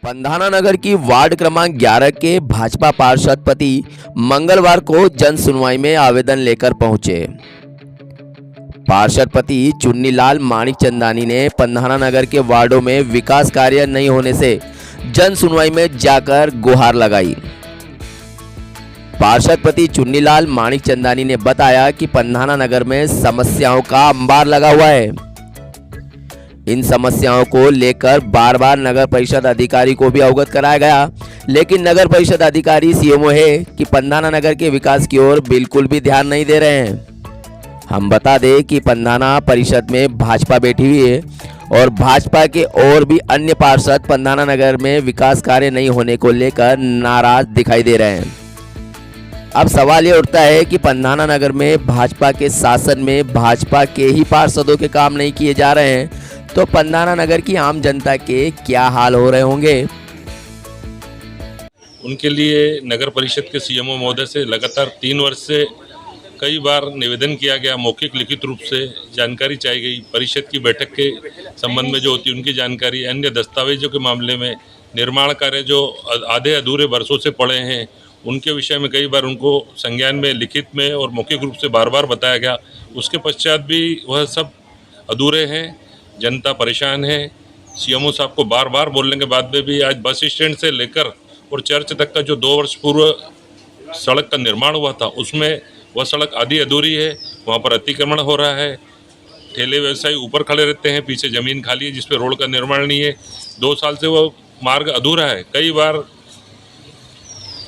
पंधाना नगर की वार्ड क्रमांक 11 के भाजपा पार्षद पति मंगलवार को जन सुनवाई में आवेदन लेकर पहुंचे। पार्षद पति चुन्नीलाल माणिकचंदानी ने पंधाना नगर के वार्डों में विकास कार्य नहीं होने से जन सुनवाई में जाकर गुहार लगाई। पार्षद पति चुन्नीलाल माणिकचंदानी ने बताया कि पंधाना नगर में समस्याओं का अंबार लगा हुआ है। इन समस्याओं को लेकर बार बार नगर परिषद अधिकारी को भी अवगत कराया गया, लेकिन नगर परिषद अधिकारी सीएमओ है कि पंधाना नगर के विकास की ओर बिल्कुल भी ध्यान नहीं दे रहे हैं। हम बता दें कि पंधाना परिषद में भाजपा बैठी हुई है और भाजपा के और भी अन्य पार्षद पंधाना नगर में विकास कार्य नहीं होने को लेकर नाराज दिखाई दे रहे हैं। अब सवाल ये उठता है कि पंधाना नगर में भाजपा के शासन में भाजपा के ही पार्षदों के काम नहीं किए जा रहे हैं, तो पंधाना नगर की आम जनता के क्या हाल हो रहे होंगे। उनके लिए नगर परिषद के सीएमओ महोदय से लगातार 3 वर्ष से कई बार निवेदन किया गया। मौखिक लिखित रूप से जानकारी चाहिए गई। परिषद की बैठक के संबंध में जो होती है उनकी जानकारी, अन्य दस्तावेजों के मामले में, निर्माण कार्य जो आधे अधूरे वर्षों से पड़े हैं उनके विषय में कई बार उनको संज्ञान में, लिखित में और मौखिक रूप से बार बार बताया गया। उसके पश्चात भी वह सब अधूरे हैं। जनता परेशान है। सीएमओ साहब को बार बार बोलने के बाद में भी आज बस स्टैंड से लेकर और चर्च तक का जो 2 वर्ष पूर्व सड़क का निर्माण हुआ था उसमें वह सड़क आधी अधूरी है। वहाँ पर अतिक्रमण हो रहा है। ठेले व्यवसायी ऊपर खड़े रहते हैं, पीछे ज़मीन खाली है जिस पर रोड का निर्माण नहीं है। 2 साल से वह मार्ग अधूरा है। कई बार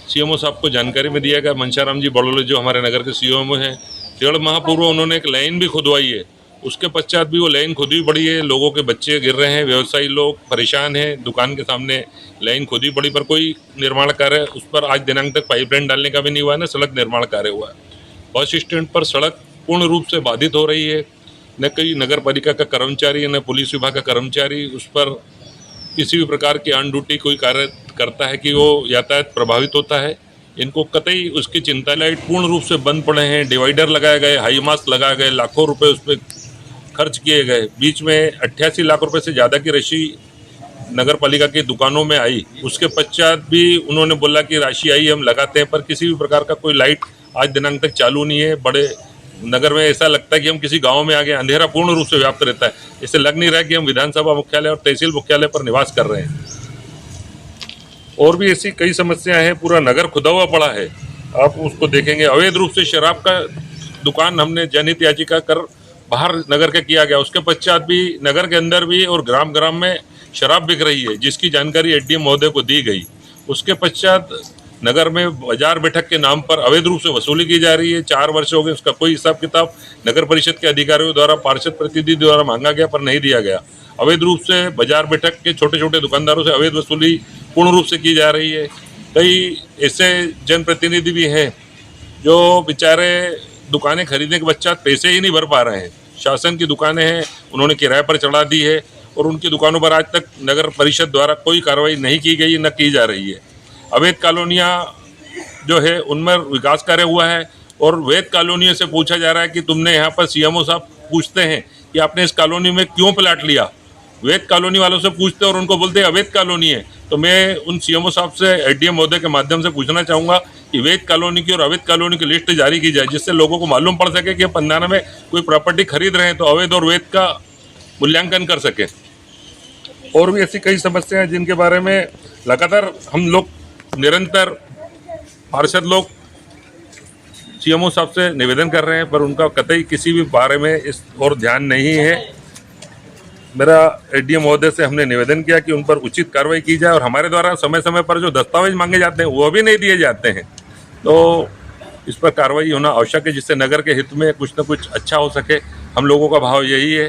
सीएमओ साहब को जानकारी में दिया गया। मनशाराम जी बड़ोले जो हमारे नगर के सीएमओ हैं, 1.5 माह पूर्व उन्होंने एक लाइन भी खुदवाई है। उसके पश्चात भी वो लाइन खुदी पड़ी है। लोगों के बच्चे गिर रहे हैं, व्यवसायी लोग परेशान हैं। दुकान के सामने लाइन खुदी पड़ी पर कोई निर्माण कार्य उस पर आज दिनांक तक पाइपलाइन डालने का भी नहीं हुआ है, न सड़क निर्माण कार्य हुआ है। बस स्टैंड पर सड़क पूर्ण रूप से बाधित हो रही है। न कोई नगर पालिका का कर्मचारी न पुलिस विभाग का कर्मचारी उस पर किसी भी प्रकार की ऑन ड्यूटी कोई कार्य करता है कि वो यातायात प्रभावित होता है। इनको कतई उसकी चिंता। लाइट पूर्ण रूप से बंद पड़े हैं। डिवाइडर लगाए गए, हाई मास्क लगाए गए, लाखों रुपए उस पर खर्च किए गए। बीच में 88 लाख रुपए से ज़्यादा की राशि नगर पालिका की दुकानों में आई। उसके पश्चात भी उन्होंने बोला कि राशि आई हम लगाते हैं, पर किसी भी प्रकार का कोई लाइट आज दिनांक तक चालू नहीं है। बड़े नगर में ऐसा लगता है कि हम किसी गांव में आ गए। अंधेरा पूर्ण रूप से व्याप्त रहता है। इससे लग नहीं रहा है कि हम विधानसभा मुख्यालय और तहसील मुख्यालय पर निवास कर रहे हैं। और भी ऐसी कई समस्याएं हैं। पूरा नगर खुदा हुआ पड़ा है। आप उसको देखेंगे, अवैध रूप से शराब का दुकान हमने जनहित याचिका कर बाहर नगर के किया गया। उसके पश्चात भी नगर के अंदर भी और ग्राम ग्राम में शराब बिक रही है, जिसकी जानकारी एडीएम महोदय को दी गई। उसके पश्चात नगर में बाजार बैठक के नाम पर अवैध रूप से वसूली की जा रही है। 4 वर्ष हो गए, उसका कोई हिसाब किताब नगर परिषद के अधिकारियों द्वारा, पार्षद प्रतिनिधि द्वारा मांगा गया पर नहीं दिया गया। अवैध रूप से बाजार बैठक के छोटे छोटे दुकानदारों से अवैध वसूली पूर्ण रूप से की जा रही है। कई ऐसे जनप्रतिनिधि भी हैं जो बेचारे दुकानें खरीदने के पश्चात पैसे ही नहीं भर पा रहे हैं। शासन की दुकानें हैं, उन्होंने किराए पर चढ़ा दी है और उनकी दुकानों पर आज तक नगर परिषद द्वारा कोई कार्रवाई नहीं की गई, न की जा रही है। अवैध कॉलोनियाँ जो है उनमें विकास कार्य हुआ है और वैध कॉलोनियों से पूछा जा रहा है कि तुमने यहाँ पर सीएमओ साहब पूछते हैं कि आपने इस कॉलोनी में क्यों प्लाट लिया। वैध कॉलोनी वालों से पूछते हैं और उनको बोलते हैं अवैध कॉलोनी है। तो मैं उन सीएमओ साहब से एडीएम महोदय के माध्यम से पूछना चाहूँगा कि वैध कॉलोनी की और अवैध कॉलोनी की लिस्ट जारी की जाए, जिससे लोगों को मालूम पड़ सके कि पंधाना में कोई प्रॉपर्टी खरीद रहे हैं तो अवैध और वैध का मूल्यांकन कर सके। और भी ऐसी कई समस्याएं हैं जिनके बारे में लगातार हम लोग निरंतर पार्षद लोग सीएमओ साहब से निवेदन कर रहे हैं, पर उनका कतई किसी भी बारे में इस और ध्यान नहीं है। मेरा एडीएम महोदय से हमने निवेदन किया कि उन पर उचित कार्रवाई की जाए और हमारे द्वारा समय समय पर जो दस्तावेज मांगे जाते हैं वो भी नहीं दिए जाते हैं। तो इस पर कार्रवाई होना आवश्यक है, जिससे नगर के हित में कुछ न कुछ अच्छा हो सके। हम लोगों का भाव यही है।